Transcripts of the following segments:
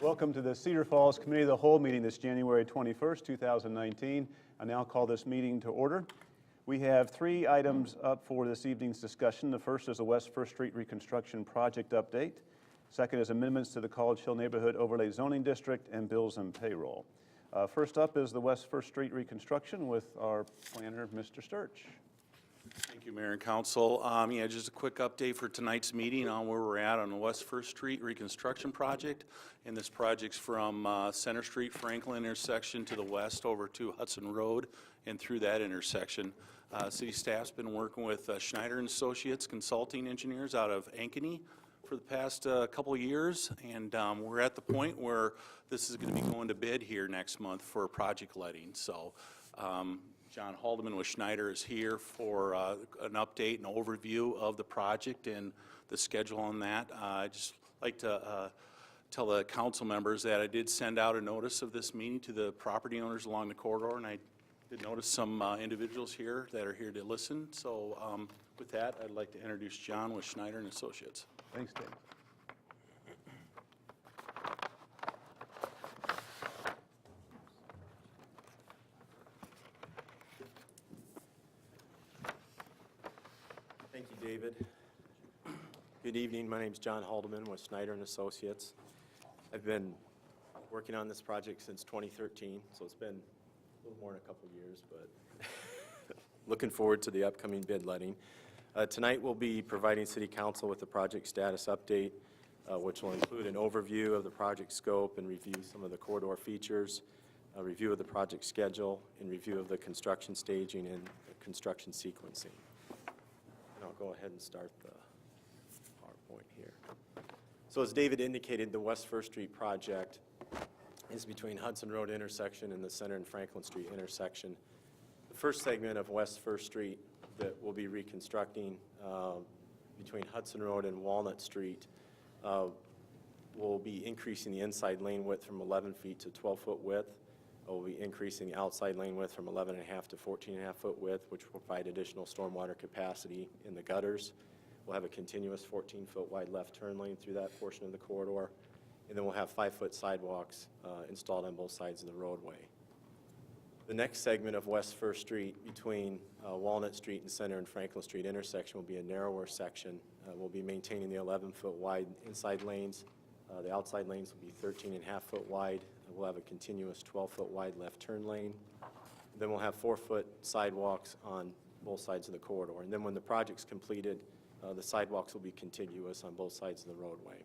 Welcome to the Cedar Falls Committee of the Whole meeting this January 21st, 2019. I now call this meeting to order. We have 3 items up for this evening's discussion. The first is the West First Street Reconstruction Project update. Second is amendments to the College Hill Neighborhood Overlay Zoning District and bills and payroll. First up is the West First Street Reconstruction with our planner, Mr. Sturch. Thank you, Mayor and Council. Just a quick update for tonight's meeting on where we're at on the West First Street Reconstruction Project. And this project's from Center Street, Franklin intersection to the west over to Hudson Road and through that intersection. City staff's been working with Schneider and Associates consulting engineers out of Ankeny for the past couple of years, and we're at the point where this is going to be going to bid here next month for project letting. So John Haldeman with Schneider is here for an update and overview of the project and the schedule on that. I'd just like to tell the council members that I did send out a notice of this meeting to the property owners along the corridor, and I did notice some individuals here that are here to listen. So with that, I'd like to introduce John with Schneider and Associates. Thanks, Dave. Thank you, David. Good evening. My name is John Haldeman with Schneider and Associates. I've been working on this project since 2013, so it's been a little more than a couple years, but looking forward to the upcoming bid letting. Tonight we'll be providing City Council with the project status update, which will include an overview of the project scope and review some of the corridor features, a review of the project schedule, and review of the construction staging and construction sequencing. And I'll go ahead and start the PowerPoint here. So as David indicated, the West First Street project is between Hudson Road intersection and the Center and Franklin Street intersection. The first segment of West First Street that we'll be reconstructing between Hudson Road and Walnut Street will be increasing the inside lane width from 11 feet to 12-foot width. We'll be increasing the outside lane width from 11.5 to 14.5-foot width, which will provide additional stormwater capacity in the gutters. We'll have a continuous 14-foot wide left turn lane through that portion of the corridor. And then we'll have 5-foot sidewalks installed on both sides of the roadway. The next segment of West First Street between Walnut Street and Center and Franklin Street intersection will be a narrower section. We'll be maintaining the 11-foot wide inside lanes. The outside lanes will be 13.5-foot wide. We'll have a continuous 12-foot wide left turn lane. Then we'll have 4-foot sidewalks on both sides of the corridor. And then when the project's completed, the sidewalks will be contiguous on both sides of the roadway.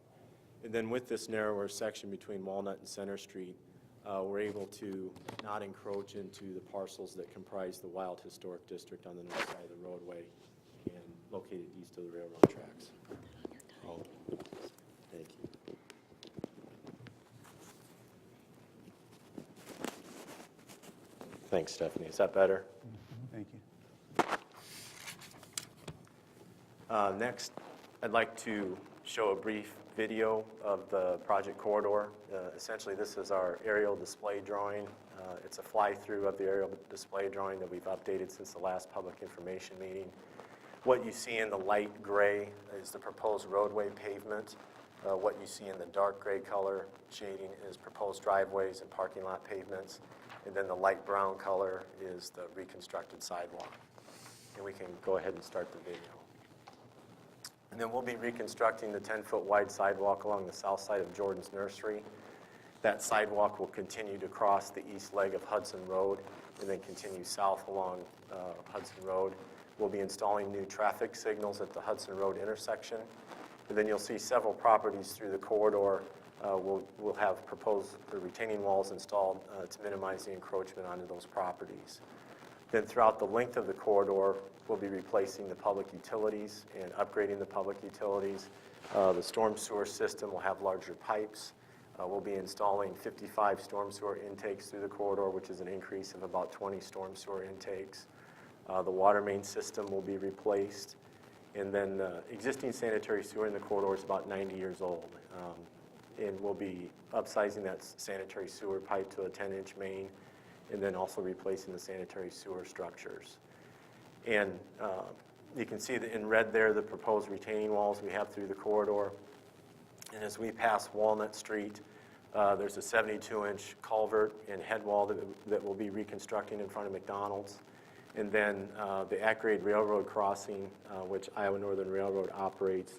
And then with this narrower section between Walnut and Center Street, we're able to not encroach into the parcels that comprise the Wild Historic District on the north side of the roadway and located east of the railroad tracks. Oh, thank you. Thanks, Stephanie. Is that better? Thank you. Next, I'd like to show a brief video of the project corridor. Essentially, this is our aerial display drawing. It's a fly-through of the aerial display drawing that we've updated since the last public information meeting. What you see in the light gray is the proposed roadway pavement. What you see in the dark gray color shading is proposed driveways and parking lot pavements. And then the light brown color is the reconstructed sidewalk. And we can go ahead and start the video. And then we'll be reconstructing the 10-foot wide sidewalk along the south side of Jordan's Nursery. That sidewalk will continue to cross the east leg of Hudson Road and then continue south along Hudson Road. We'll be installing new traffic signals at the Hudson Road intersection. And then you'll see several properties through the corridor. We'll have proposed retaining walls installed to minimize the encroachment onto those properties. Then throughout the length of the corridor, we'll be replacing the public utilities and upgrading the public utilities. The storm sewer system will have larger pipes. We'll be installing 55 storm sewer intakes through the corridor, which is an increase of about 20 storm sewer intakes. The water main system will be replaced. And then the existing sanitary sewer in the corridor is about 90 years old. And we'll be upsizing that sanitary sewer pipe to a 10-inch main, and then also replacing the sanitary sewer structures. And you can see that in red there the proposed retaining walls we have through the corridor. And as we pass Walnut Street, There's a 72-inch culvert and head wall that we'll be reconstructing in front of McDonald's. And then the at-grade railroad crossing, which Iowa Northern Railroad operates,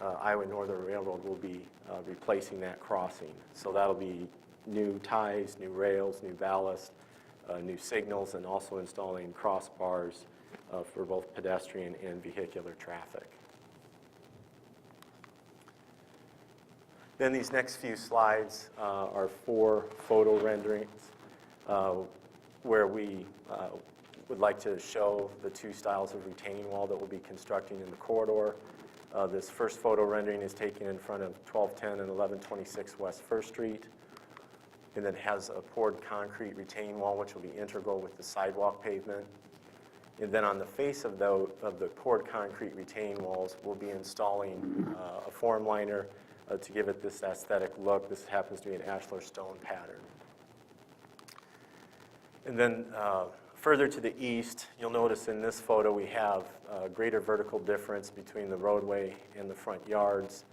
Iowa Northern Railroad will be replacing that crossing. So that'll be new ties, new rails, new ballast, new signals, and also installing crossbars for both pedestrian and vehicular traffic. Then these next few slides are 4 photo renderings where we would like to show the 2 styles of retaining wall that we'll be constructing in the corridor. This first photo rendering is taken in front of 1210 and 1126 West 1st Street, and then has a poured concrete retaining wall which will be integral with the sidewalk pavement. And then on the face of the poured concrete retaining walls, we'll be installing a form liner to give it this aesthetic look. This happens to be an ashlar stone pattern. And then further to the east, you'll notice in this photo we have a greater vertical difference between the roadway and the front yards,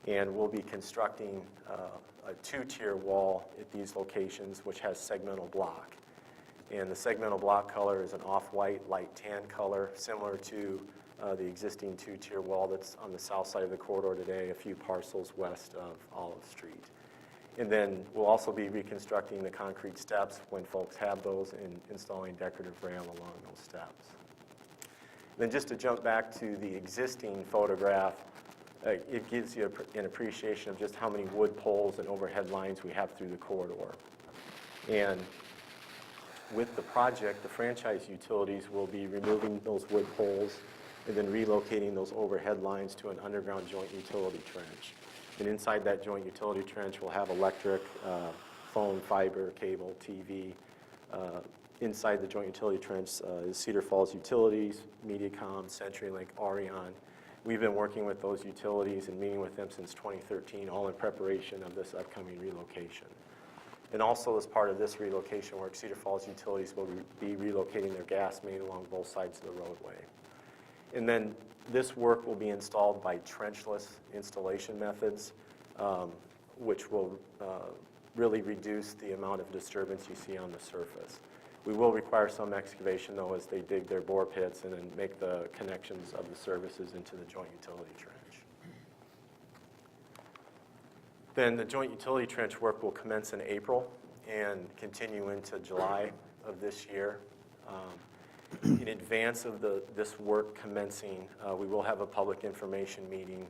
and we'll be constructing a 2-tier wall at these locations which has segmental block. And the segmental block color is an off-white, light tan color, similar to the existing 2-tier wall that's on the south side of the corridor today, a few parcels west of Olive Street. And then we'll also be reconstructing the concrete steps when folks have those and installing decorative rail along those steps. Then just to jump back to the existing photograph, it gives you an appreciation of just how many wood poles and overhead lines we have through the corridor. And with the project, the franchise utilities will be removing those wood poles and then relocating those overhead lines to an underground joint utility trench. And inside that joint utility trench, we'll have electric, phone, fiber, cable, TV. Inside the joint utility trench is Cedar Falls Utilities, Mediacom, CenturyLink, Orion. We've been working with those utilities and meeting with them since 2013, all in preparation of this upcoming relocation. And also as part of this relocation work, Cedar Falls Utilities will be relocating their gas main along both sides of the roadway. And then this work will be installed by trenchless installation methods, which will really reduce the amount of disturbance you see on the surface. We will require some excavation, though, as they dig their bore pits and then make the connections of the services into the joint utility trench. Then the joint utility trench work will commence in April and continue into July of this year. In advance of this work commencing, we will have a public information meeting.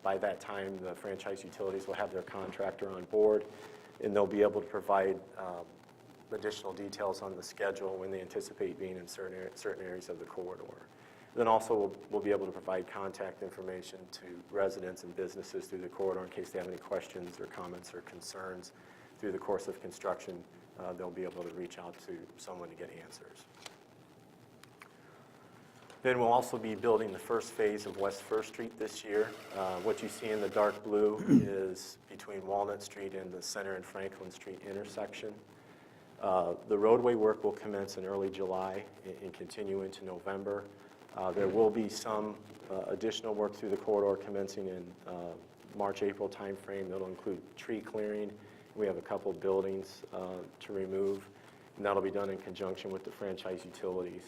By that time, the franchise utilities will have their contractor on board, and they'll be able to provide additional details on the schedule when they anticipate being in certain areas of the corridor. Then also we'll be able to provide contact information to residents and businesses through the corridor in case they have any questions or comments or concerns through the course of construction. They'll be able to reach out to someone to get answers. Then we'll also be building the first phase of West 1st Street this year. What you see in the dark blue is between Walnut Street and the Center and Franklin Street intersection. The roadway work will commence in early July and continue into November. There will be some additional work through the corridor commencing in March, April timeframe. That'll include tree clearing. We have a couple buildings to remove, and that'll be done in conjunction with the franchise utilities.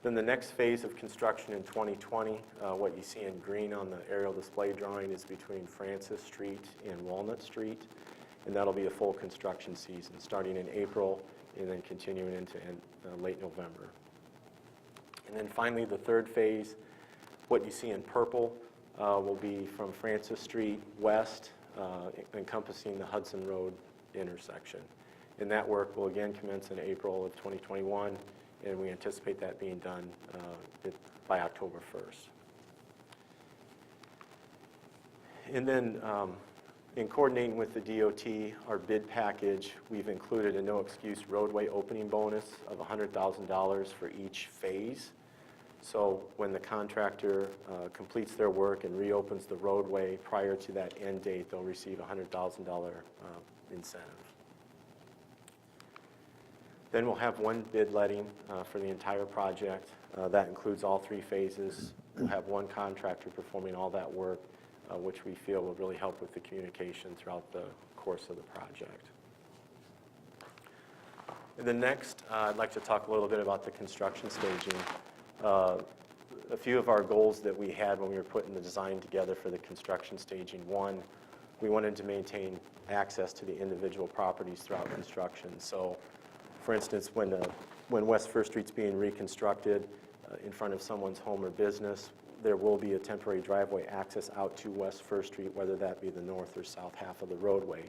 Then the next phase of construction in 2020, what you see in green on the aerial display drawing is between Francis Street and Walnut Street, and that'll be a full construction season starting in April and then continuing into late November. And then finally, the third phase, what you see in purple will be from Francis Street west, encompassing the Hudson Road intersection. And that work will again commence in April of 2021, and we anticipate that being done by October 1st. And then in coordinating with the DOT, our bid package, we've included a no-excuse roadway opening bonus of $100,000 for each phase. So when the contractor completes their work and reopens the roadway prior to that end date, they'll receive a $100,000 incentive. Then we'll have one bid letting for the entire project. That includes all 3 phases. We'll have one contractor performing all that work which we feel will really help with the communication throughout the course of the project. And then next, I'd like to talk a little bit about the construction staging. A few of our goals that we had when we were putting the design together for the construction staging. One, we wanted to maintain access to the individual properties throughout construction. So, for instance, when West First Street's being reconstructed in front of someone's home or business, there will be a temporary driveway access out to West First Street, whether that be the north or south half of the roadway.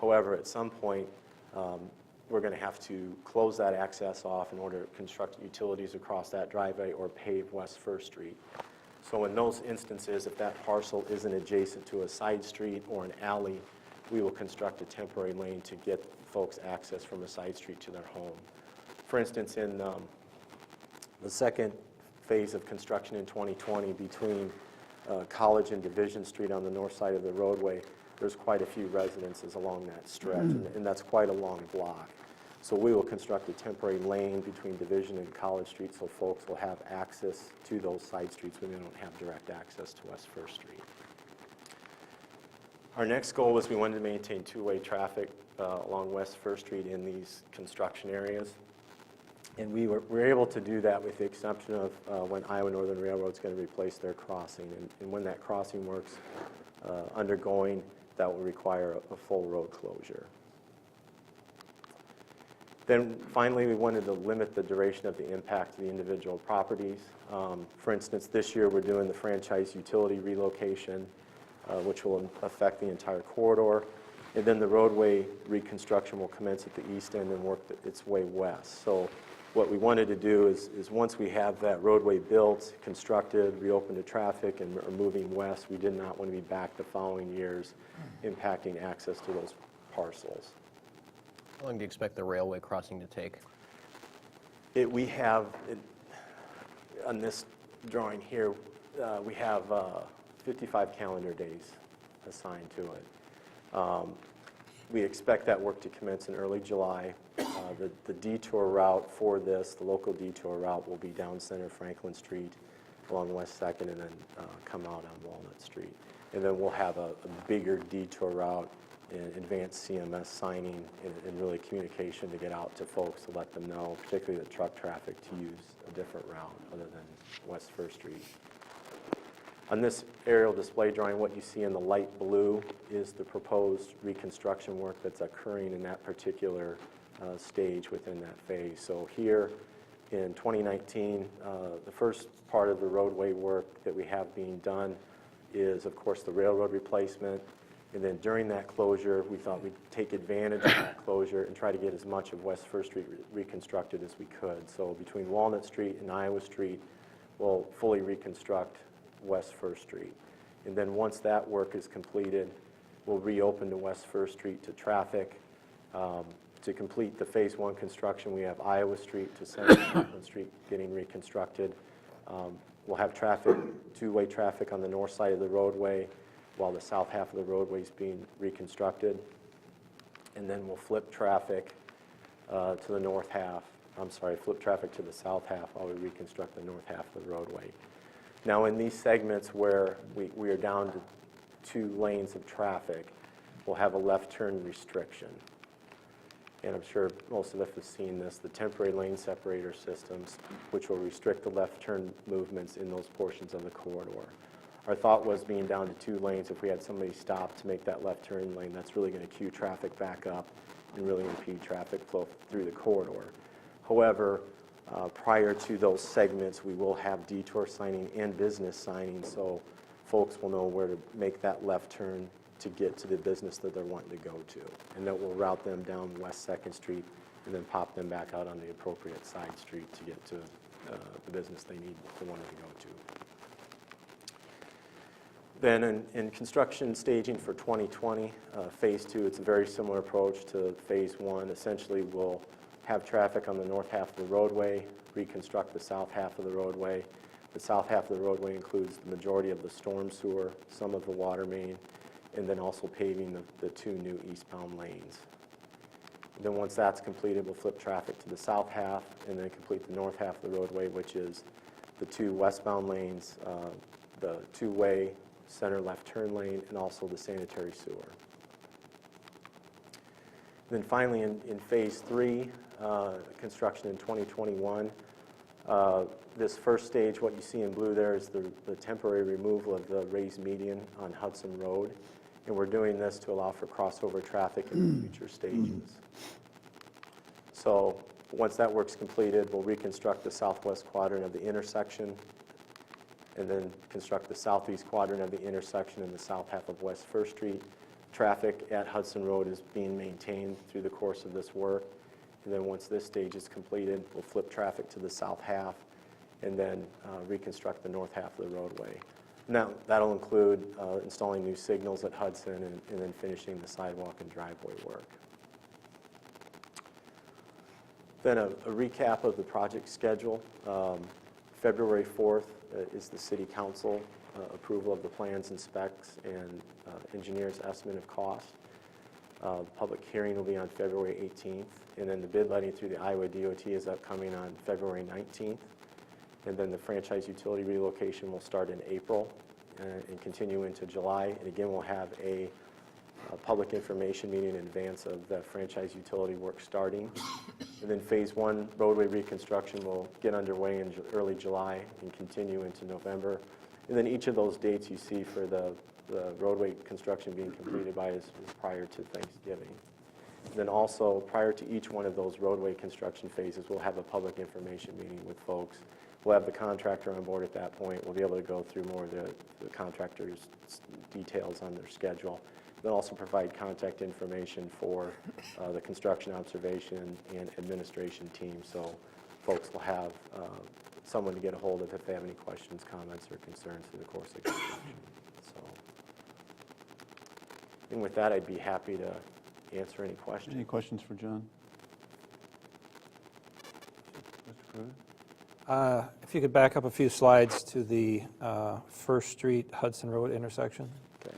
However, at some point, we're going to have to close that access off in order to construct utilities across that driveway or pave West First Street. So in those instances, if that parcel isn't adjacent to a side street or an alley, we will construct a temporary lane to get folks access from a side street to their home. For instance, in the second phase of construction in 2020 between College and Division Street on the north side of the roadway, there's quite a few residences along that stretch, and that's quite a long block. So we will construct a temporary lane between Division and College Street so folks will have access to those side streets when they don't have direct access to West First Street. Our next goal was we wanted to maintain two-way traffic along West First Street in these construction areas. And we were able to do that with the exception of when Iowa Northern Railroad's going to replace their crossing. And when that crossing works undergoing, that will require a full road closure. Then finally, we wanted to limit the duration of the impact to the individual properties. For instance, this year we're doing the franchise utility relocation, which will affect the entire corridor. And then the roadway reconstruction will commence at the east end and work its way west. So what we wanted to do is once we have that roadway built, constructed, reopened to traffic, and are moving west, we did not want to be back the following years impacting access to those parcels. How long do you expect the railway crossing to take? We have, on this drawing here, we have 55 calendar days assigned to it. We expect that work to commence in early July. The detour route for this, the local detour route, will be down Center Franklin Street along West 2nd and then come out on Walnut Street. And then we'll have a bigger detour route and advanced CMS signing and really communication to get out to folks to let them know, particularly the truck traffic, to use a different route other than West First Street. On this aerial display drawing, what you see in the light blue is the proposed reconstruction work that's occurring in that particular stage within that phase. So here in 2019, the first part of the roadway work that we have being done is, of course, the railroad replacement. And then during that closure, we thought we'd take advantage of that closure and try to get as much of West First Street reconstructed as we could. So between Walnut Street and Iowa Street, we'll fully reconstruct West First Street. And then once that work is completed, we'll reopen to West First Street to traffic. To complete the Phase 1 construction, we have Iowa Street to Center Franklin Street getting reconstructed. We'll have traffic, two-way traffic on the north side of the roadway while the south half of the roadway is being reconstructed. And then we'll flip traffic to the north half. Flip traffic to the south half while we reconstruct the north half of the roadway. Now in these segments where we are down to 2 lanes of traffic, we'll have a left turn restriction. And I'm sure most of us have seen this, the temporary lane separator systems, which will restrict the left turn movements in those portions of the corridor. Our thought was being down to 2 lanes, if we had somebody stop to make that left turn lane, that's really going to queue traffic back up and really impede traffic flow through the corridor. However, prior to those segments, we will have detour signing and business signing, so folks will know where to make that left turn to get to the business that they're wanting to go to. And that will route them down West 2nd Street and then pop them back out on the appropriate side street to get to the business they wanted to go to. Then in construction staging for 2020, Phase 2, it's a very similar approach to Phase 1. Essentially, we'll have traffic on the north half of the roadway, reconstruct the south half of the roadway. The south half of the roadway includes the majority of the storm sewer, some of the water main, and then also paving the 2 new eastbound lanes. And then once that's completed, we'll flip traffic to the south half and then complete the north half of the roadway, which is the 2 westbound lanes, the 2-way center left turn lane, and also the sanitary sewer. Then finally, in Phase 3, construction in 2021, this first stage, what you see in blue there is the temporary removal of the raised median on Hudson Road. And we're doing this to allow for crossover traffic in future stages. So once that work's completed, we'll reconstruct the southwest quadrant of the intersection and then construct the southeast quadrant of the intersection in the south half of West First Street. Traffic at Hudson Road is being maintained through the course of this work. And then once this stage is completed, we'll flip traffic to the south half and then reconstruct the north half of the roadway. Now, that'll include installing new signals at Hudson and then finishing the sidewalk and driveway work. Then a recap of the project schedule. February 4th is the City Council approval of the plans and specs and engineer's estimate of cost. The public hearing will be on February 18th, and then the bid letting through the Iowa DOT is upcoming on February 19th. And then the franchise utility relocation will start in April and continue into July. And again, we'll have a public information meeting in advance of the franchise utility work starting. And then Phase 1 roadway reconstruction will get underway in early July and continue into November. And then each of those dates you see for the roadway construction being completed by is prior to Thanksgiving. And then also, prior to each one of those roadway construction phases, we'll have a public information meeting with folks. We'll have the contractor on board at that point. We'll be able to go through more of the contractor's details on their schedule. They'll also provide contact information for the construction observation and administration team, so folks will have someone to get a hold of if they have any questions, comments, or concerns through the course of construction. So, and with that, I'd be happy to answer any questions. Any questions for John? Mr. Pruitt? If you could back up a few slides to the First Street Hudson Road intersection. Okay.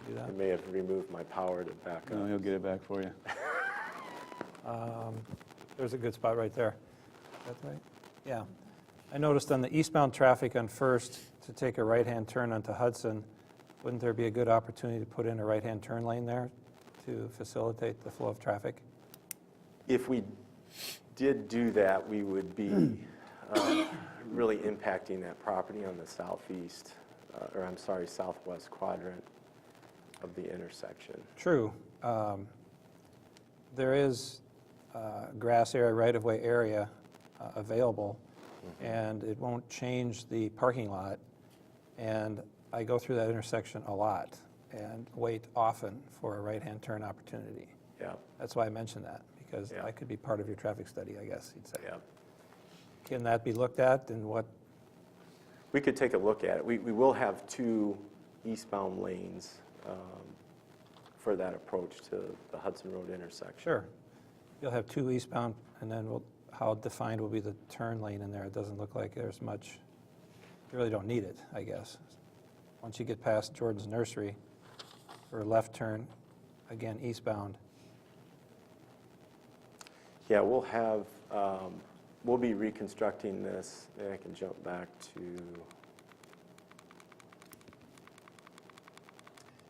Do that. I may have removed my power to back up. No, he'll get it back for you. There's a good spot right there. That's right. Yeah. I noticed on the eastbound traffic on First to take a right-hand turn onto Hudson, wouldn't there be a good opportunity to put in a right-hand turn lane there to facilitate the flow of traffic? If we did do that, we would be really impacting that property on the southeast, southwest quadrant of the intersection. True. There is grass area, right-of-way area available, and it won't change the parking lot. And I go through that intersection a lot and wait often for a right-hand turn opportunity. Yeah, That's why I mentioned that, because Yeah. that could be part of your traffic study, I guess you'd say. yeah. Can that be looked at, and what? We could take a look at it. We will have two eastbound lanes for that approach to the Hudson Road intersection. Sure. You'll have two eastbound, and then how defined will be the turn lane in there? It doesn't look like there's much. You really don't need it, I guess. Once you get past Jordan's Nursery for a left turn, again, eastbound. Yeah, we'll have, we'll be reconstructing this. Maybe I can jump back to,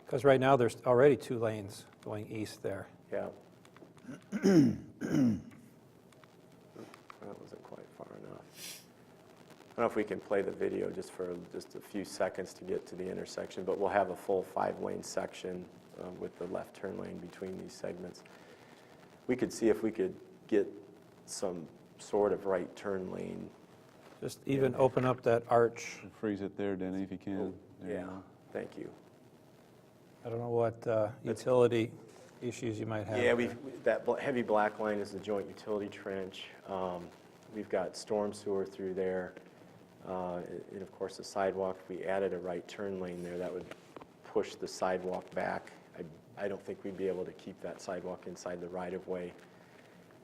Because right now, there's already two lanes going east there. yeah. That wasn't quite far enough. I don't know if we can play the video just for just a few seconds to get to the intersection, but we'll have a full 5-lane section with the left turn lane between these segments. We could see if we could get some sort of right turn lane. Just even open up that arch. Freeze it there, Denny, if you can. There you Yeah, go. thank you. I don't know what utility issues you might have. Yeah, there. that heavy black line is the joint utility trench. We've got storm sewer through there. And of course, the sidewalk, if we added a right turn lane there, that would push the sidewalk back. I don't think we'd be able to keep that sidewalk inside the right-of-way.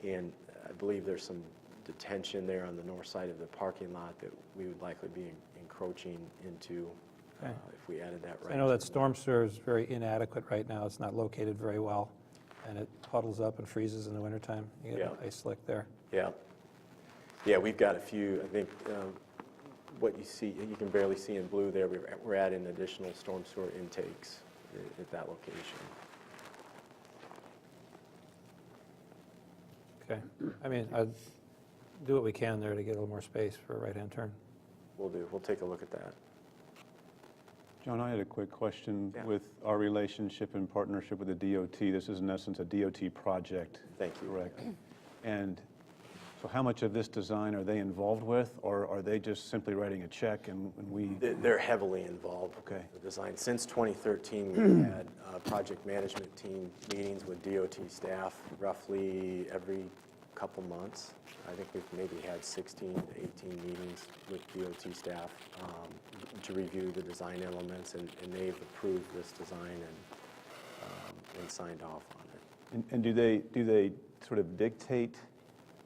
And I believe there's some detention there on the north side of the parking lot that we would likely be encroaching into Okay. if we added that right. I know that storm sewer is very inadequate right now. It's not located very well, and it puddles up and freezes in the wintertime. You get an Yeah. ice slick there. Yeah. Yeah, we've got a few, I think what you see, you can barely see in blue there, we're adding additional storm sewer intakes at that location. Okay. I mean, I'd do what we can there to get a little more space for a right-hand turn. We'll take a look at that. John, I had a quick question Yeah. with our relationship and partnership with the DOT. This is in essence a DOT project. Thank you. Correct. And so how much of this design are they involved with, or are they just simply writing a check and we? They're heavily involved with Okay. the design. Since 2013, we've had project management team meetings with DOT staff roughly every couple months. I think we've maybe had 16 to 18 meetings with DOT staff to review the design elements, and they've approved this design and signed off on it. And do they sort of dictate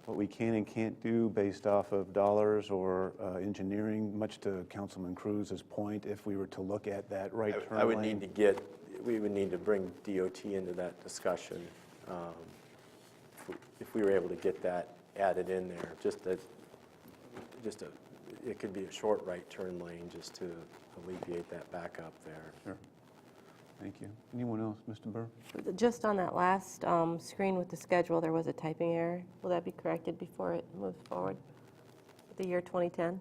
what we can and can't do based off of dollars or engineering, much to Councilman Cruz's point, if we were to look at that right turn lane? I would need we would need to bring DOT into that discussion. If we were able to get that added in there, it could be a short right turn lane just to alleviate that backup there. Sure. Thank you. Anyone else, Mr. Burr? Just on that last screen with the schedule, there was a typing error. Will that be corrected before it moves forward? The year 2010?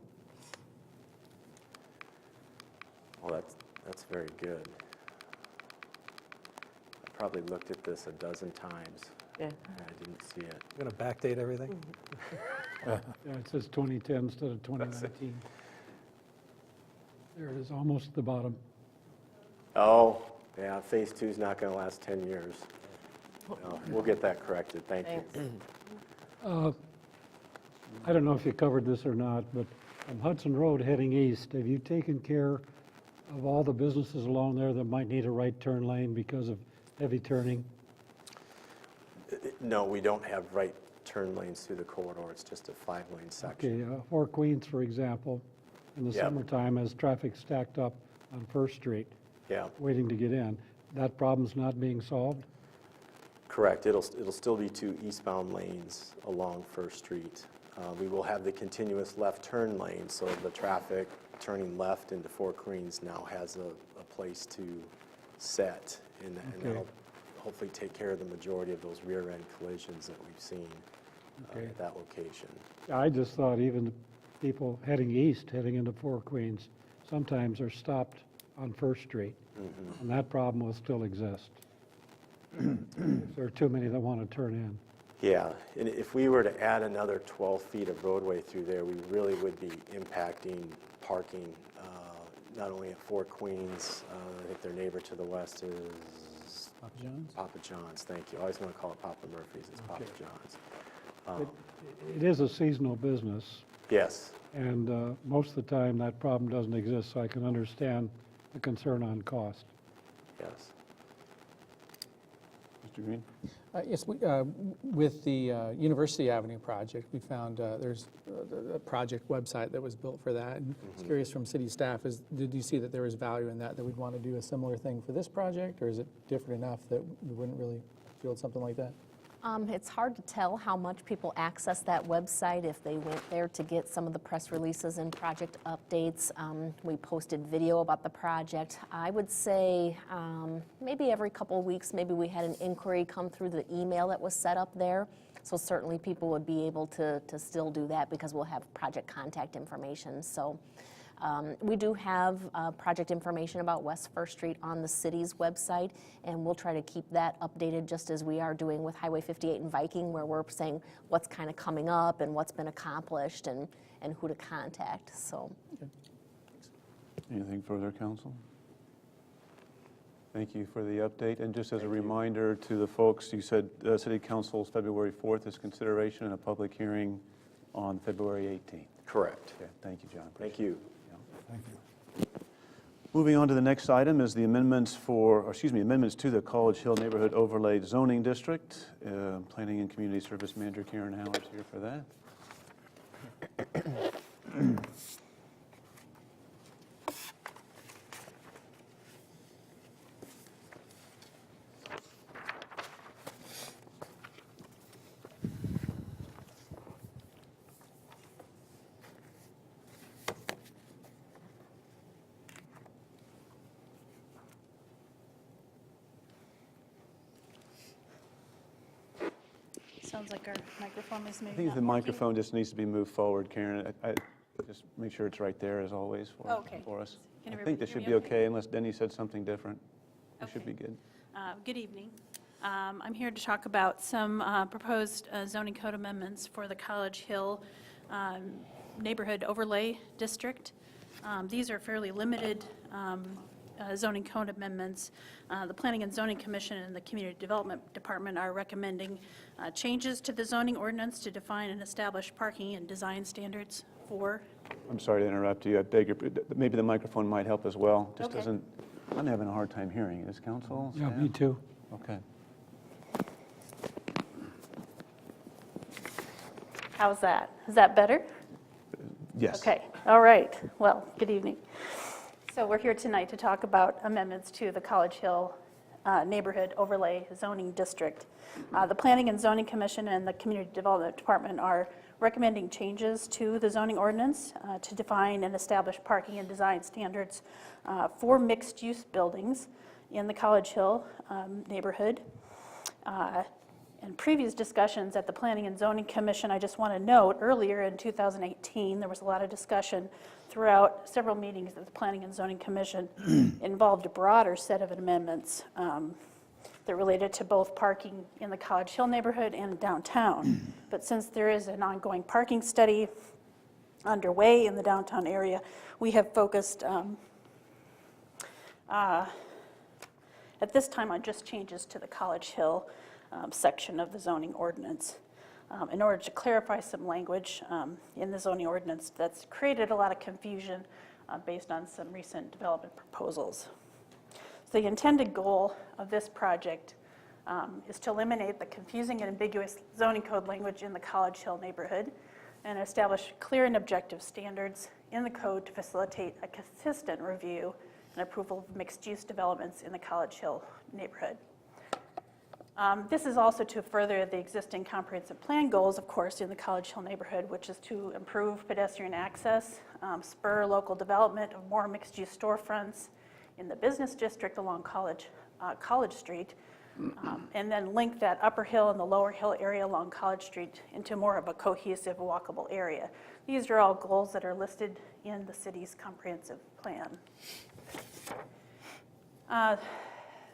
Well, that's very good. I probably looked at this a dozen times, Yeah. and I didn't see it. You're going to backdate everything? Yeah, it says 2010 instead of 2019. There it is, almost at the bottom. Oh, yeah, Phase 2 is not going to last 10 years. No, we'll get that corrected, thank you. Thanks. I don't know if you covered this or not, but on Hudson Road heading east, have you taken care of all the businesses along there that might need a right turn lane because of heavy turning? No, we don't have right turn lanes through the corridor, it's just a 5-lane section. Okay, Four Queens, for example, in the Yep. summertime as traffic stacked up on First Street, Yeah, waiting to get in, that problem's not being solved? correct, it'll still be 2 eastbound lanes along First Street. We will have the continuous left turn lane, so the traffic turning left into Four Queens now has a place to set, and that'll hopefully take care of the majority of those rear-end collisions that we've seen at that location. I just thought even people heading east, heading into Four Queens, sometimes are stopped on First Street, and that problem will still exist. If there are too many that want to turn in. Yeah, and if we were to add another 12 feet of roadway through there, we really would be impacting parking, not only at Four Queens, I think their neighbor to the west is Papa John's? Papa John's, thank you. I always want to call it Papa Murphy's, it's Papa John's. It is a seasonal business, Yes, and most of the time that problem doesn't exist, so I can understand the concern on cost. yes. Mr. Green? Yes, with the University Avenue project, we found there's a project website that was built for that. And I was curious from city staff, did you see that there was value in that we'd want to do a similar thing for this project, or is it different enough that we wouldn't really field something like that? It's hard to tell how much people access that website if they went there to get some of the press releases and project updates. We posted video about the project. I would say maybe every couple of weeks, maybe we had an inquiry come through the email that was set up there. So certainly people would be able to still do that because we'll have project contact information. So we do have project information about West First Street on the city's website, and we'll try to keep that updated just as we are doing with Highway 58 and Viking, where we're saying what's kind of coming up and what's been accomplished and who to contact. So, Anything further, council? Thank you for the update. And just as a reminder to the folks, you said City Council's February 4th is consideration and a public hearing on February 18th. Correct. Okay, thank you, John. Thank you. Thank you. Moving on to the next item is the amendments to the College Hill Neighborhood Overlay Zoning District. Planning and Community Service Manager Karen Howard's here for that. Sounds like our microphone is I maybe think not the working. microphone just needs to be moved forward, Karen. Just make sure it's right there as always Okay. for us. Can I think everybody this hear should me be okay? okay unless Denny said something different. It should be Okay. good. Good evening. I'm here to talk about some proposed zoning code amendments for the College Hill Neighborhood Overlay District. These are fairly limited zoning code amendments. The Planning and Zoning Commission and the Community Development Department are recommending changes to the zoning ordinance to define and establish parking and design standards for. I'm sorry to interrupt you. I beg your, maybe the microphone might help as well. Just Okay. doesn't, I'm having a hard time hearing. Is council? Yeah, staff? me too. Okay. How's that? Is that better? Yes. Okay, all right. Well, good evening. So we're here tonight to talk about amendments to the College Hill Neighborhood Overlay Zoning District. The Planning and Zoning Commission and the Community Development Department are recommending changes to the zoning ordinance to define and establish parking and design standards for mixed-use buildings in the College Hill neighborhood. In previous discussions at the Planning and Zoning Commission, I just want to note, earlier in 2018, there was a lot of discussion throughout several meetings at the Planning and Zoning Commission involved a broader set of amendments that related to both parking in the College Hill neighborhood and downtown. But since there is an ongoing parking study underway in the downtown area, we have focused at this time on just changes to the College Hill section of the zoning ordinance in order to clarify some language in the zoning ordinance that's created a lot of confusion based on some recent development proposals. So the intended goal of this project is to eliminate the confusing and ambiguous zoning code language in the College Hill neighborhood and establish clear and objective standards in the code to facilitate a consistent review and approval of mixed-use developments in the College Hill neighborhood. This is also to further the existing comprehensive plan goals, of course, in the College Hill neighborhood, which is to improve pedestrian access, spur local development of more mixed-use storefronts in the business district along College Street, and then link that upper hill and the lower hill area along College Street into more of a cohesive, walkable area. These are all goals that are listed in the city's comprehensive plan.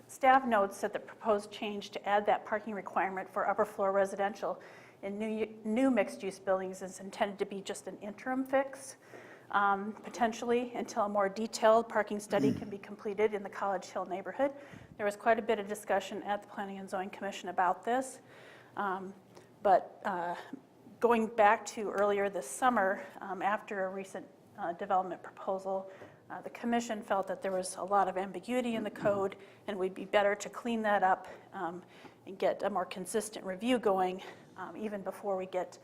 Staff notes that the proposed change to add that parking requirement for upper floor residential in new mixed-use buildings is intended to be just an interim fix, potentially until a more detailed parking study can be completed in the College Hill neighborhood. There was quite a bit of discussion at the Planning and Zoning Commission about this, but going back to earlier this summer, after a recent development proposal, the commission felt that there was a lot of ambiguity in the code and it would be better to clean that up and get a more consistent review going even before we get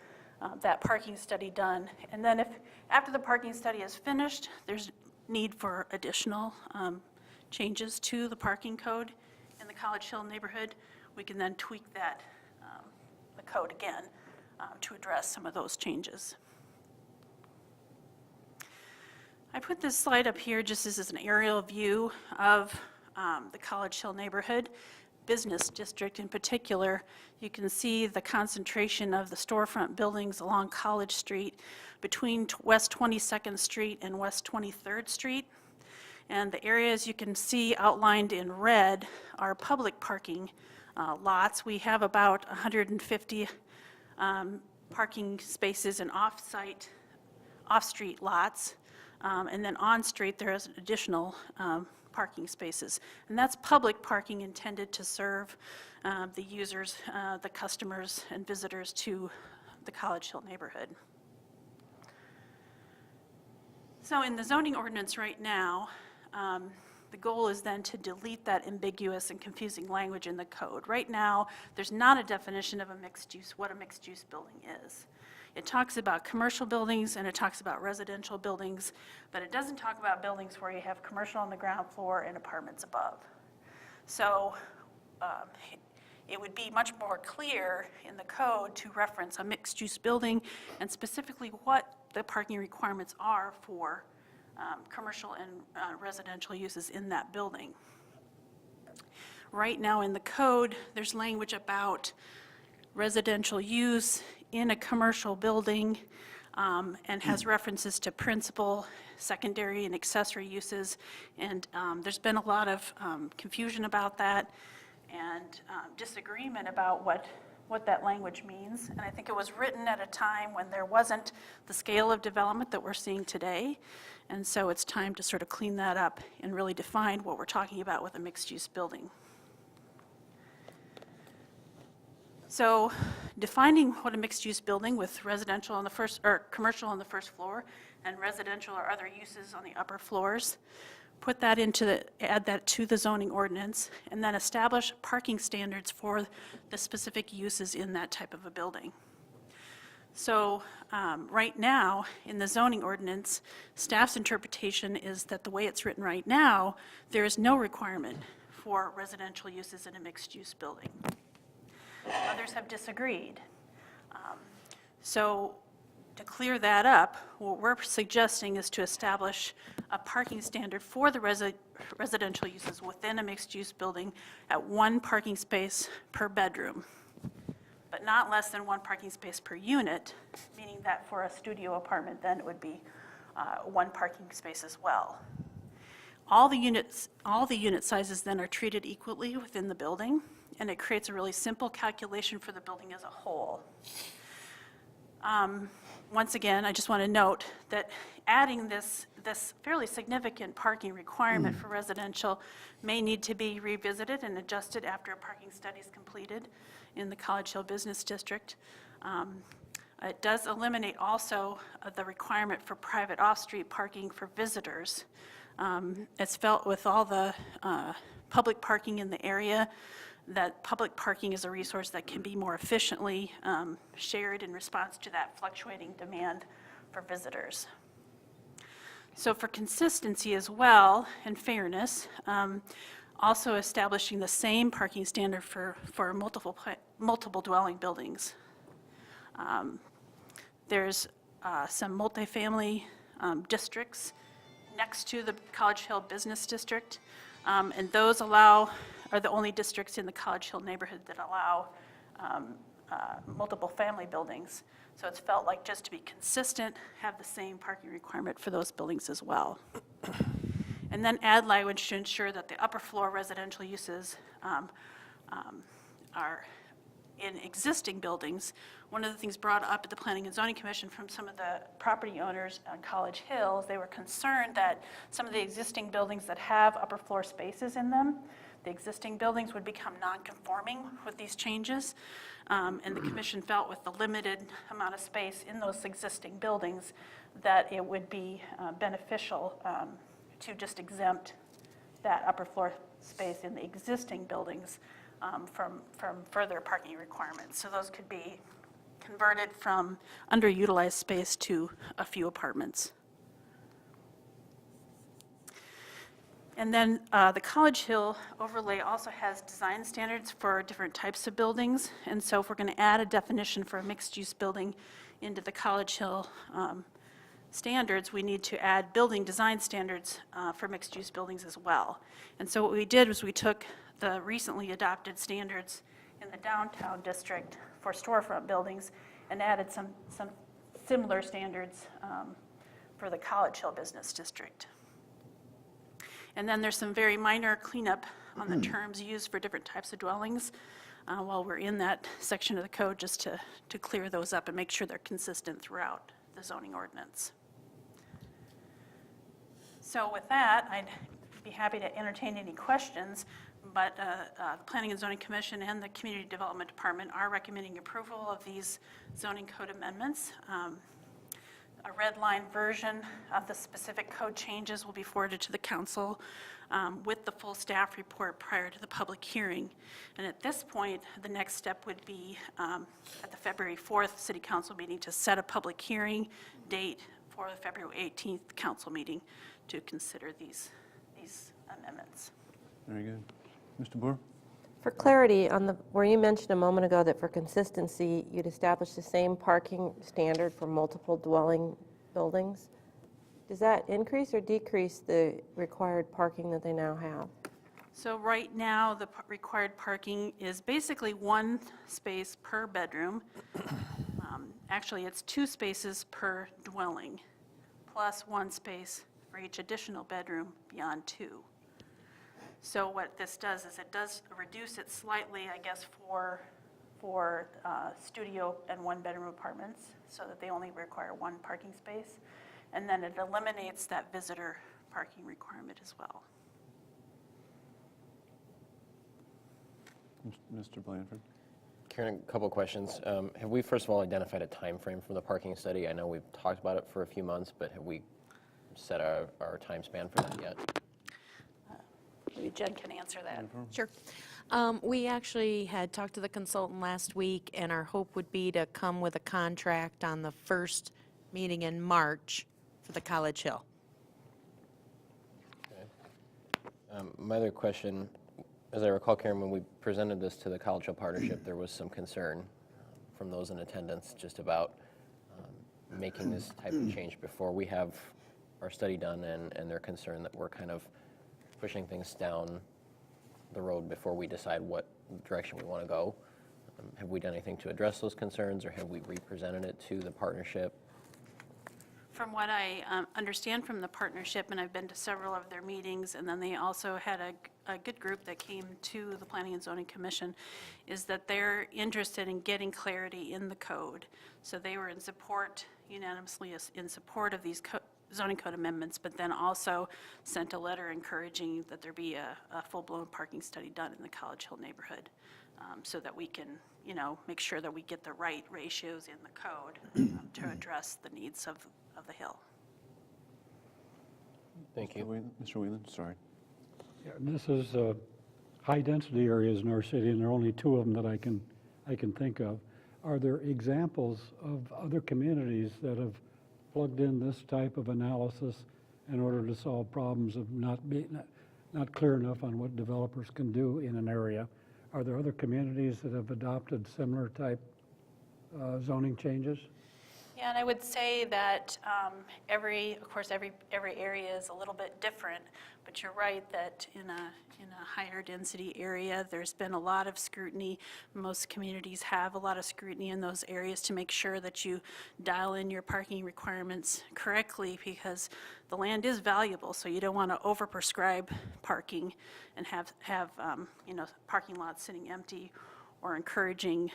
that parking study done. And then if after the parking study is finished, there's need for additional changes to the parking code in the College Hill neighborhood, we can then tweak that, the code again to address some of those changes. I put this slide up here just as an aerial view of the College Hill neighborhood, business district in particular. You can see the concentration of the storefront buildings along College Street between West 22nd Street and West 23rd Street. And the areas you can see outlined in red are public parking lots. We have about 150 parking spaces in off-street lots. And then on-street, there is additional parking spaces. And that's public parking intended to serve the users, the customers and visitors to the College Hill neighborhood. So in the zoning ordinance right now, the goal is then to delete that ambiguous and confusing language in the code. Right now, there's not a definition of a mixed use, what a mixed use building is. It talks about commercial buildings and it talks about residential buildings, but it doesn't talk about buildings where you have commercial on the ground floor and apartments above. So it would be much more clear in the code to reference a mixed-use building and specifically what the parking requirements are for commercial and residential uses in that building. Right now in the code, there's language about residential use in a commercial building and has references to principal, secondary, and accessory uses. And there's been a lot of confusion about that and disagreement about what that language means. And I think it was written at a time when there wasn't the scale of development that we're seeing today. And so it's time to sort of clean that up and really define what we're talking about with a mixed-use building. So defining what a mixed-use building with residential on the first, or commercial on the first floor and residential or other uses on the upper floors, put that add that to the zoning ordinance, and then establish parking standards for the specific uses in that type of a building. So right now, in the zoning ordinance, staff's interpretation is that the way it's written right now, there is no requirement for residential uses in a mixed-use building. Others have disagreed. So to clear that up, what we're suggesting is to establish a parking standard for the residential uses within a mixed-use building at 1 parking space per bedroom, but not less than 1 parking space per unit, meaning that for a studio apartment, then it would be 1 parking space as well. All the unit sizes then are treated equally within the building, and it creates a really simple calculation for the building as a whole. Once again, I just want to note that adding this fairly significant parking requirement for residential may need to be revisited and adjusted after a parking study is completed in the College Hill Business District. It does eliminate also the requirement for private off-street parking for visitors. It's felt with all the public parking in the area that public parking is a resource that can be more efficiently shared in response to that fluctuating demand for visitors. So for consistency as well and fairness, also establishing the same parking standard for multiple dwelling buildings. There's some multifamily districts next to the College Hill Business District, and those are the only districts in the College Hill neighborhood that allow multiple family buildings. So it's felt like, just to be consistent, have the same parking requirement for those buildings as well. And then add language to ensure that the upper floor residential uses are in existing buildings. One of the things brought up at the Planning and Zoning Commission from some of the property owners on College Hill is they were concerned that some of the existing buildings that have upper floor spaces in them, the existing buildings would become non-conforming with these changes. And the commission felt with the limited amount of space in those existing buildings that it would be beneficial to just exempt that upper floor space in the existing buildings from further parking requirements. So those could be converted from underutilized space to a few apartments. And then the College Hill overlay also has design standards for different types of buildings. And so if we're going to add a definition for a mixed-use building into the College Hill standards, we need to add building design standards for mixed-use buildings as well. And so what we did was we took the recently adopted standards in the downtown district for storefront buildings and added some similar standards for the College Hill Business District. And then there's some very minor cleanup on the terms used for different types of dwellings while we're in that section of the code, just to clear those up and make sure they're consistent throughout the zoning ordinance. So with that, I'd be happy to entertain any questions, but the Planning and Zoning Commission and the Community Development Department are recommending approval of these zoning code amendments. A red line version of the specific code changes will be forwarded to the council with the full staff report prior to the public hearing. And at this point, the next step would be at the February 4th City Council meeting to set a public hearing date for the February 18th council meeting to consider these amendments. Very good. Mr. Boer? For clarity, where you mentioned a moment ago that for consistency, you'd establish the same parking standard for multiple dwelling buildings, does that increase or decrease the required parking that they now have? So right now, the required parking is basically 1 space per bedroom. Actually, it's 2 spaces per dwelling, plus 1 space for each additional bedroom beyond 2. So what this does is it does reduce it slightly, I guess, for studio and 1-bedroom apartments, so that they only require 1 parking space. And then it eliminates that visitor parking requirement as well. Mr. Blanford? Karen, a couple of questions. Have we, first of all, identified a time frame for the parking study? I know we've talked about it for a few months, but have we set our time span for that yet? Maybe Jen can answer that. Sure. We actually had talked to the consultant last week, and our hope would be to come with a contract on the first meeting in March for the College Hill. Okay. My other question, as I recall, Karen, when we presented this to the College Hill Partnership, there was some concern from those in attendance just about making this type of change before we have our study done, and they're concerned that we're kind of pushing things down the road before we decide what direction we want to go. Have we done anything to address those concerns, or have we represented it to the partnership? From what I understand from the partnership, and I've been to several of their meetings, and then they also had a good group that came to the Planning and Zoning Commission, is that they're interested in getting clarity in the code. So they were in support, unanimously in support of these zoning code amendments, but then also sent a letter encouraging that there be a full-blown parking study done in the College Hill neighborhood, so that we can, make sure that we get the right ratios in the code to address the needs of the Hill. Thank you. Mr. Whelan, sorry. Yeah, and this is high-density areas in our city, and there are only 2 of them that I can think of. Are there examples of other communities that have plugged in this type of analysis in order to solve problems of not clear enough on what developers can do in an area? Are there other communities that have adopted similar type zoning changes? Yeah, and I would say that every area is a little bit different, but you're right that in a higher density area, there's been a lot of scrutiny. Most communities have a lot of scrutiny in those areas to make sure that you dial in your parking requirements correctly, because the land is valuable, so you don't want to overprescribe parking and have parking lots sitting empty, or encouraging,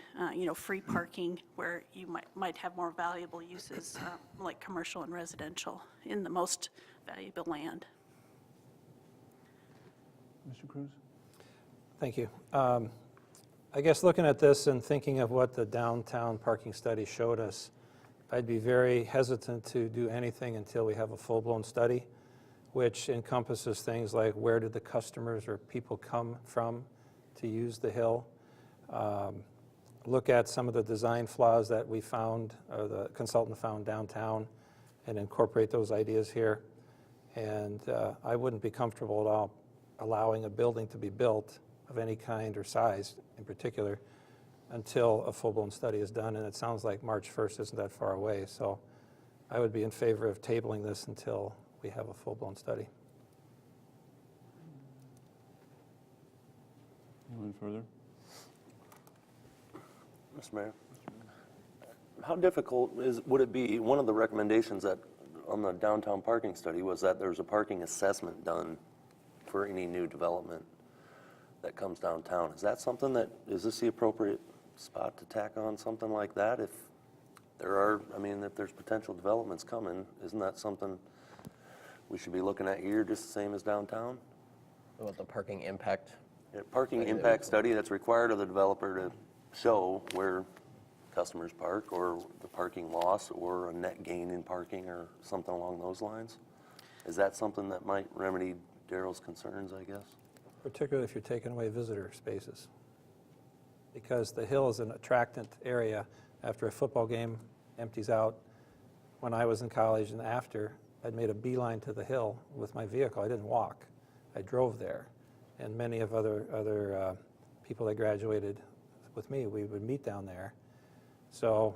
free parking where you might have more valuable uses, like commercial and residential, in the most valuable land. Mr. Cruz? Thank you. I guess looking at this and thinking of what the downtown parking study showed us, I'd be very hesitant to do anything until we have a full-blown study, which encompasses things like where did the customers or people come from to use the Hill. Look at some of the design flaws that we found, or the consultant found downtown, and incorporate those ideas here. And I wouldn't be comfortable at all allowing a building to be built of any kind or size in particular until a full-blown study is done. And it sounds like March 1st isn't that far away. So I would be in favor of tabling this until we have a full-blown study. Anyone further? Mr. Mayor, how difficult would it be? One of the recommendations that on the downtown parking study was that there's a parking assessment done for any new development that comes downtown. Is that something is this the appropriate spot to tack on something like that? If there's potential developments coming, isn't that something we should be looking at here just the same as downtown? What about the parking impact? Yeah, parking impact study that's required of the developer to show where customers park, or the parking loss, or a net gain in parking, or something along those lines. Is that something that might remedy Daryl's concerns, I guess? Particularly if you're taking away visitor spaces. Because the Hill is an attractant area. After a football game empties out, when I was in college and after, I'd made a beeline to the Hill with my vehicle. I didn't walk. I drove there. And many of other people that graduated with me, we would meet down there. So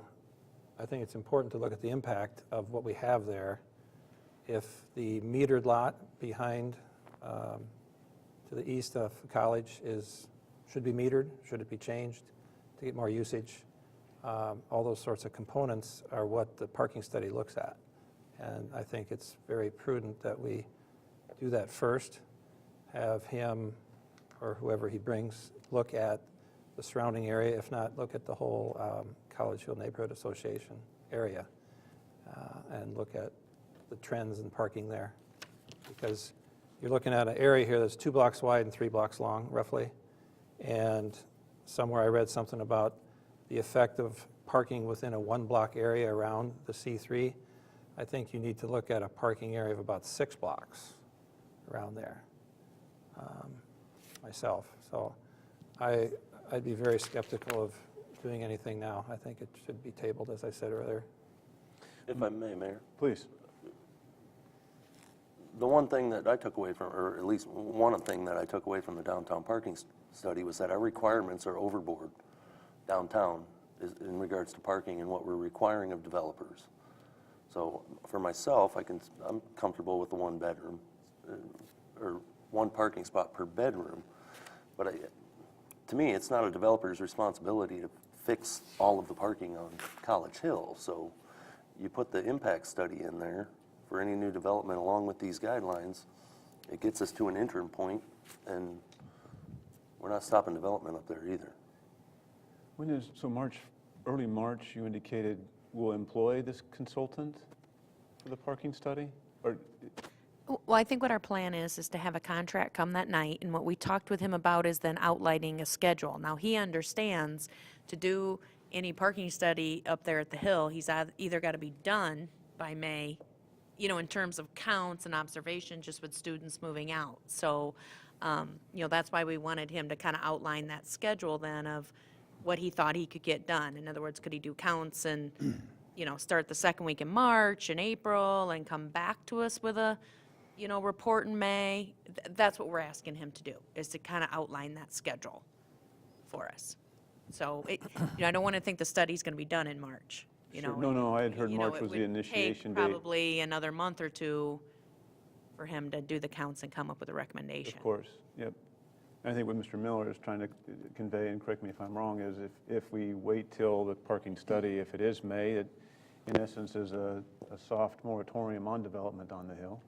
I think it's important to look at the impact of what we have there. If the metered lot behind, to to the east of College should be metered, should it be changed to get more usage? All those sorts of components are what the parking study looks at. And I think it's very prudent that we do that first, have him or whoever he brings look at the surrounding area, if not, look at the whole College Hill Neighborhood Association area and look at the trends in parking there. Because you're looking at an area here that's 2 blocks wide and 3 blocks long, roughly. And somewhere I read something about the effect of parking within a 1-block area around the C3. I think you need to look at a parking area of about 6 blocks around there, myself. So I'd be very skeptical of doing anything now. I think it should be tabled, as I said earlier. If I may, Mayor. Please. The one thing that I took away from, or at least one thing that I took away from the downtown parking study was that our requirements are overboard downtown in regards to parking and what we're requiring of developers. So for myself, I'm comfortable with the 1 bedroom or 1 parking spot per bedroom. But to me, it's not a developer's responsibility to fix all of the parking on College Hill. So you put the impact study in there for any new development along with these guidelines. It gets us to an interim point, and we're not stopping development up there either. Early March, you indicated we'll employ this consultant for the parking study? Or Well, I think what our plan is to have a contract come that night, and what we talked with him about is then outlining a schedule. Now, he understands to do any parking study up there at the Hill, he's either got to be done by May, in terms of counts and observation, just with students moving out. So, that's why we wanted him to kind of outline that schedule then of what he thought he could get done. In other words, could he do counts and, start the 2nd week in March and April and come back to us with a, report in May? That's what we're asking him to do, is to kind of outline that schedule for us. So, I don't want to think the study's going to be done in March. Sure. No, I had heard March was the initiation It would date. take probably another month or 2 for him to do the counts and come up with a recommendation. Of course, yep. I think what Mr. Miller is trying to convey, and correct me if I'm wrong, is if we wait till the parking study, if it is May, it in essence is a soft moratorium on development on the Hill,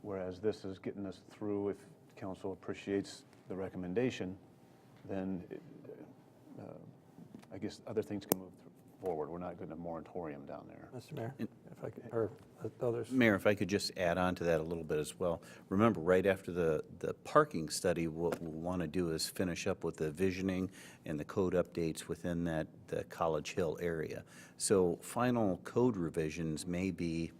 whereas this is getting us through. If council appreciates the recommendation, then I guess other things can move forward. We're not getting a moratorium down there. Mr. Mayor, if I could, or others. Mayor, if I could just add on to that a little bit as well. Remember, right after the parking study, what we'll want to do is finish up with the visioning and the code updates within the College Hill area. So final code revisions may be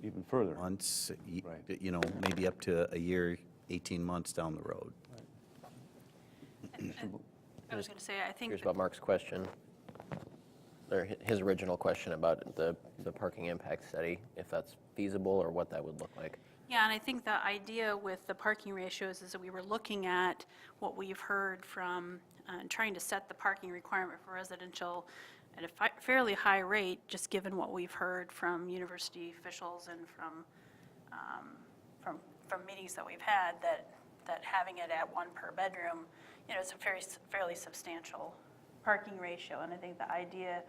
Even further. months, Right. maybe up to a year, 18 months down the road. I was going to say, I think, Here's about Mark's question, or his original question about the parking impact study, if that's feasible or what that would look like. yeah, and I think the idea with the parking ratios is that we were looking at what we've heard from, trying to set the parking requirement for residential at a fairly high rate, just given what we've heard from university officials and from meetings that we've had, that having it at 1 per bedroom, it's a fairly substantial parking ratio. And I think the idea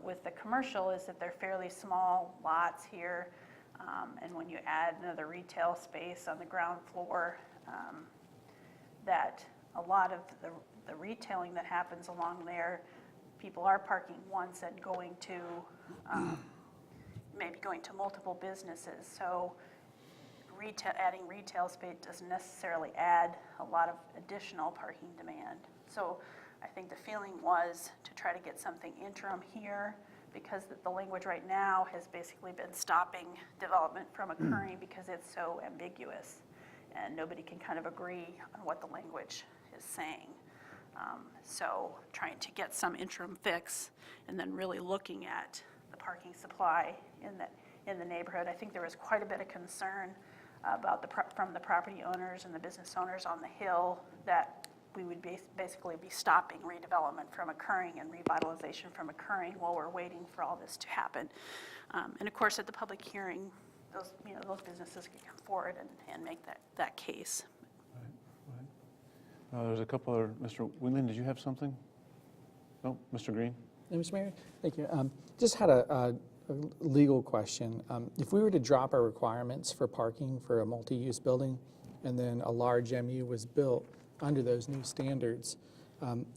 with the commercial is that they're fairly small lots here, and when you add another retail space on the ground floor, that a lot of the retailing that happens along there, people are parking once and going to, maybe going to multiple businesses. So adding retail space doesn't necessarily add a lot of additional parking demand. So I think the feeling was to try to get something interim here, because the language right now has basically been stopping development from occurring because it's so ambiguous and nobody can kind of agree on what the language is saying. So trying to get some interim fix and then really looking at the parking supply in the neighborhood. I think there was quite a bit of concern about from the property owners and the business owners on the Hill that we would basically be stopping redevelopment from occurring and revitalization from occurring while we're waiting for all this to happen. And of course, at the public hearing, those businesses can come forward and make that case. There's a couple other, Mr. Whelan, did you have something? No, Mr. Green? Yeah, Mr. Mayor, thank you. Just had a legal question. If we were to drop our requirements for parking for a multi-use building, and then a large MU was built under those new standards,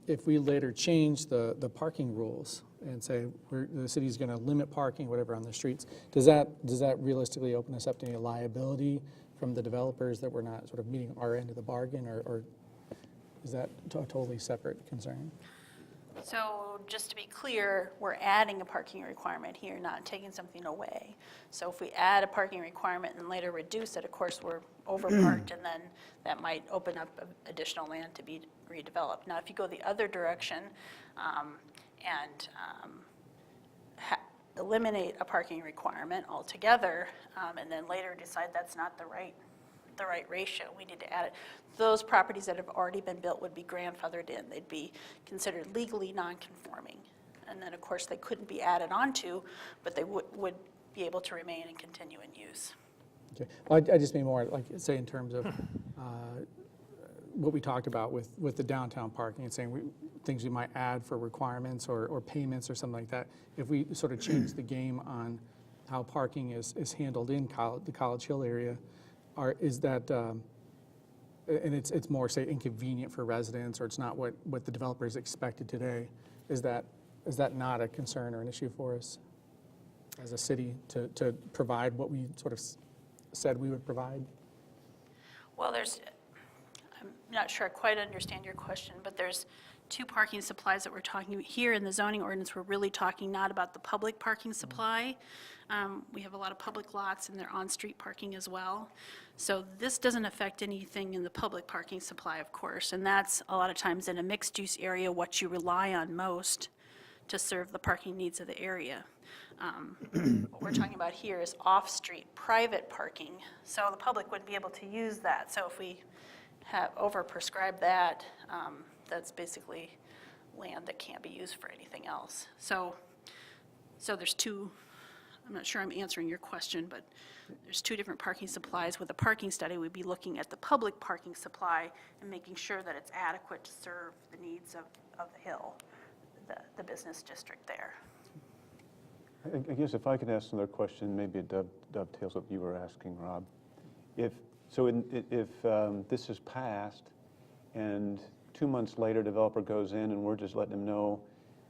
if we later change the parking rules and say the city's going to limit parking, whatever, on the streets, does that realistically open us up to any liability from the developers that we're not sort of meeting our end of the bargain, or is that a totally separate concern? So just to be clear, we're adding a parking requirement here, not taking something away. So if we add a parking requirement and later reduce it, of course, we're overparked, and then that might open up additional land to be redeveloped. Now, if you go the other direction and eliminate a parking requirement altogether, and then later decide that's not the right ratio, we need to add it. Those properties that have already been built would be grandfathered in. They'd be considered legally non-conforming. And then, of course, they couldn't be added onto, but they would be able to remain and continue in use. Okay. Well, I just mean more like, say, in terms of what we talked about with the downtown parking and saying things we might add for requirements or payments or something like that. If we sort of change the game on how parking is handled in the College Hill area, is that, and it's more, say, inconvenient for residents, or it's not what the developers expected today, is that not a concern or an issue for us as a city to provide what we sort of said we would provide? Well, I'm not sure I quite understand your question, but there's two parking supplies that we're talking about. Here in the zoning ordinance, we're really talking not about the public parking supply. We have a lot of public lots, and they're on-street parking as well. So this doesn't affect anything in the public parking supply, of course, and that's a lot of times in a mixed-use area what you rely on most to serve the parking needs of the area. What we're talking about here is off-street private parking, so the public wouldn't be able to use that. So if we have overprescribed that, that's basically land that can't be used for anything else. So there's two, I'm not sure I'm answering your question, but there's two different parking supplies. With a parking study, we'd be looking at the public parking supply and making sure that it's adequate to serve the needs of the Hill, the business district there. I guess if I could ask another question, maybe it dovetails what you were asking, Rob. If this is passed and 2 months later developer goes in and we're just letting them know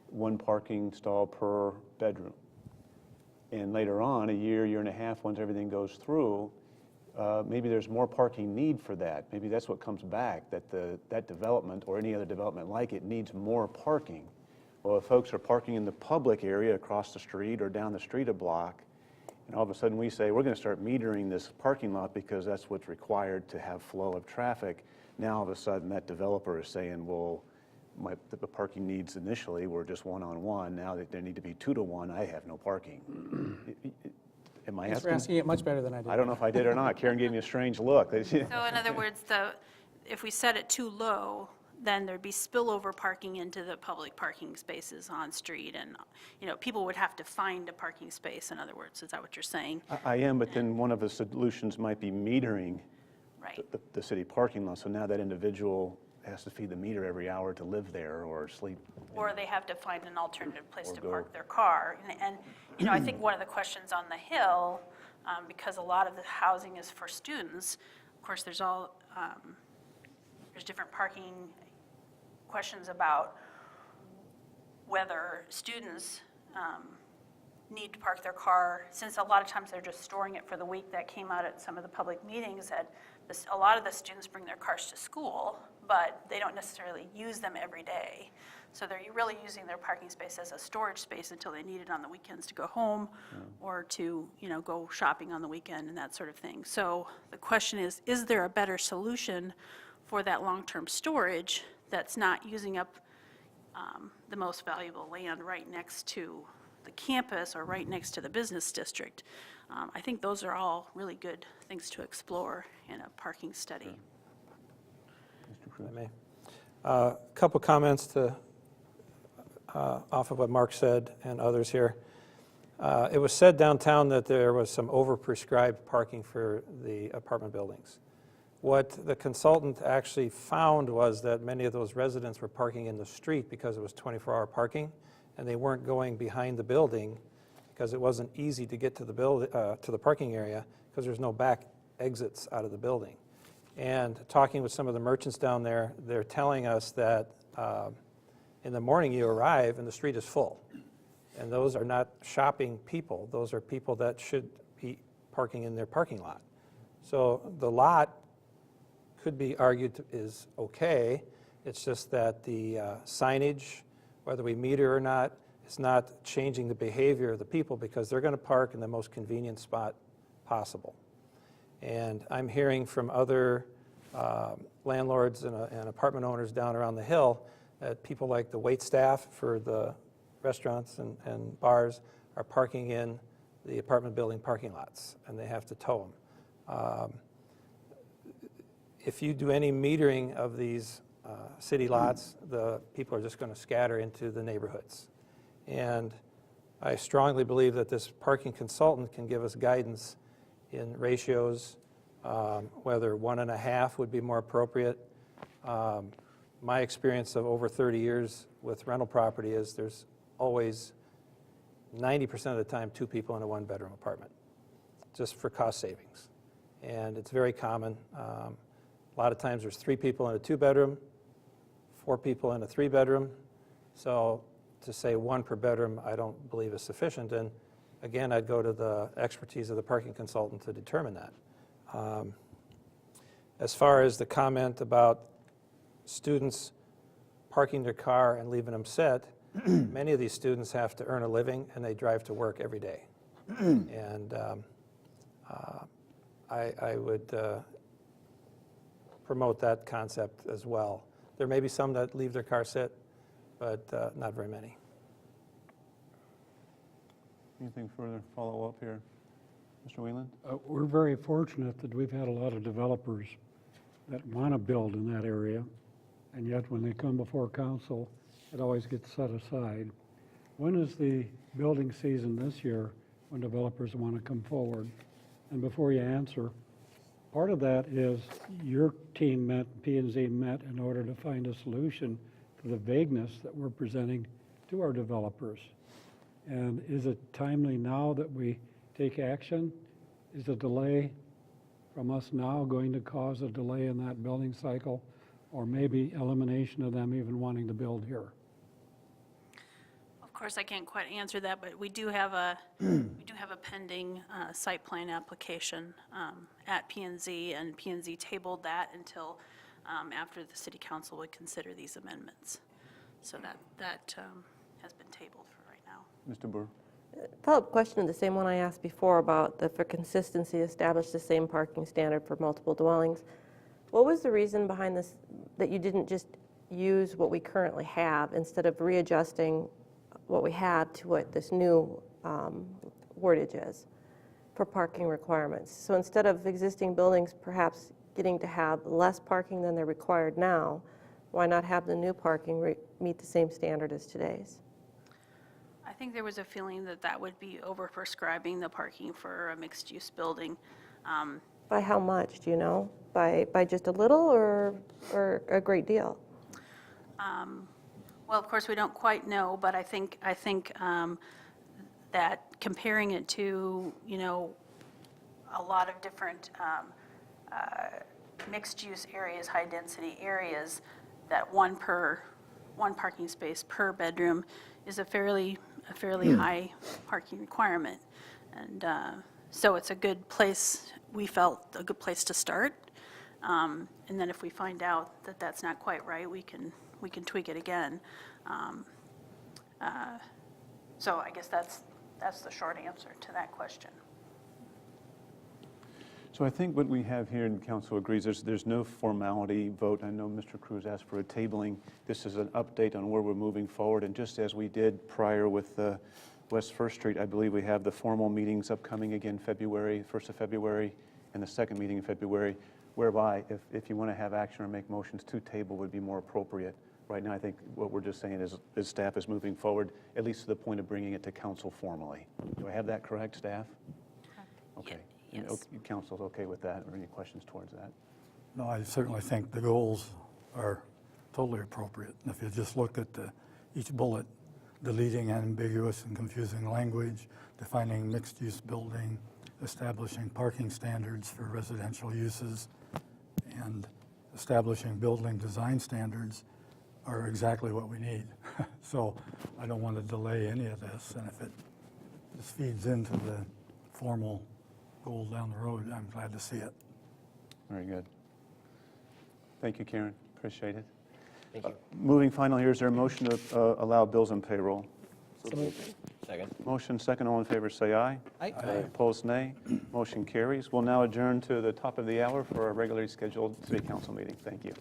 one parking stall per bedroom, and later on, a year and a half, once everything goes through, maybe there's more parking need for that. Maybe that's what comes back, that that development or any other development like it needs more parking. Well, if folks are parking in the public area across the street or down the street a block, and all of a sudden we say, we're going to start metering this parking lot because that's what's required to have flow of traffic, now all of a sudden that developer is saying, well, the parking needs initially were just one-on-one. Now that there need to be 2-to-1, I have no parking. Am I Thanks for asking it much better than I did. I don't know if I did or not. Karen gave me a strange look. So in other words, if we set it too low, then there'd be spillover parking into the public parking spaces on street, and people would have to find a parking space. In other words, is that what you're saying? I am, but then one of the solutions might be metering Right. the city parking lot. So now that individual has to feed the meter every hour to live there or sleep. Or they have to find an alternative place to go. park their car. And I think one of the questions on the Hill, because a lot of the housing is for students, of course, there's different parking questions about whether students need to park their car, since a lot of times they're just storing it for the week. That came out at some of the public meetings, that a lot of the students bring their cars to school, but they don't necessarily use them every day. So they're really using their parking space as a storage space until they need it on the weekends to go home or to, go shopping on the weekend and that sort of thing. So the question is there a better solution for that long-term storage that's not using up the most valuable land right next to the campus or right next to the business district? I think those are all really good things to explore in a parking study. If I may. A couple comments off of what Mark said and others here. It was said downtown that there was some overprescribed parking for the apartment buildings. What the consultant actually found was that many of those residents were parking in the street because it was 24-hour parking, and they weren't going behind the building because it wasn't easy to get to the parking area because there's no back exits out of the building. And talking with some of the merchants down there, they're telling us that in the morning you arrive and the street is full. And those are not shopping people. Those are people that should be parking in their parking lot. So the lot could be argued is okay. It's just that the signage, whether we meter or not, is not changing the behavior of the people because they're going to park in the most convenient spot possible. And I'm hearing from other landlords and apartment owners down around the hill that people like the wait staff for the restaurants and bars are parking in the apartment building parking lots, and they have to tow them. If you do any metering of these city lots, the people are just going to scatter into the neighborhoods. And I strongly believe that this parking consultant can give us guidance in ratios, whether 1.5 would be more appropriate. My experience of over 30 years with rental property is there's always 90% of the time 2 people in a 1-bedroom apartment, just for cost savings. And it's very common. A lot of times there's 3 people in a 2-bedroom, 4 people in a 3-bedroom. So to say 1 per bedroom, I don't believe is sufficient. And again, I'd go to the expertise of the parking consultant to determine that. As far as the comment about students parking their car and leaving them sit, many of these students have to earn a living and they drive to work every day. And I would promote that concept as well. There may be some that leave their car sit, but not very many. Anything further follow up here? Mr. Whelan? We're very fortunate that we've had a lot of developers that want to build in that area, and yet when they come before council, it always gets set aside. When is the building season this year when developers want to come forward? And before you answer, part of that is your team met, P&Z met, in order to find a solution to the vagueness that we're presenting to our developers. And is it timely now that we take action? Is a delay from us now going to cause a delay in that building cycle, or maybe elimination of them even wanting to build here? Of course, I can't quite answer that, but we do have a pending site plan application at P&Z, and P&Z tabled that until after the city council would consider these amendments. So that has been tabled for right now. Mr. Burr? Follow-up question, the same one I asked before about for consistency, establish the same parking standard for multiple dwellings. What was the reason behind this, that you didn't just use what we currently have instead of readjusting what we have to what this new wordage is for parking requirements? So instead of existing buildings perhaps getting to have less parking than they're required now, why not have the new parking meet the same standard as today's? I think there was a feeling that that would be over-prescribing the parking for a mixed-use building. By how much, do you know? By just a little or a great deal? Well, of course, we don't quite know, but I think that comparing it to, a lot of different mixed-use areas, high-density areas, that one parking space per bedroom is a fairly high parking requirement. And so it's a good place, we felt a good place to start. And then if we find out that that's not quite right, we can tweak it again. So I guess that's the short answer to that question. So I think what we have here, and council agrees, there's no formality vote. I know Mr. Cruz asked for a tabling. This is an update on where we're moving forward, and just as we did prior with West First Street, I believe we have the formal meetings upcoming again February, 1st of February, and the second meeting in February, whereby if you want to have action or make motions to table would be more appropriate. Right now, I think what we're just saying is staff is moving forward, at least to the point of bringing it to council formally. Do I have that correct, staff? Okay. Yes. And council's okay with that, or any questions towards that? No, I certainly think the goals are totally appropriate. And if you just look at each bullet, deleting ambiguous and confusing language, defining mixed-use building, establishing parking standards for residential uses, and establishing building design standards are exactly what we need. So I don't want to delay any of this, and if it just feeds into the formal goal down the road, I'm glad to see it. Very good. Thank you, Karen. Appreciate it. Thank you. Moving final here, is there a motion to allow bills and payroll? Second. Motion second, all in favor say aye. Aye. Opposed, nay. Motion carries. We'll now adjourn to the top of the hour for our regularly scheduled city council meeting. Thank you.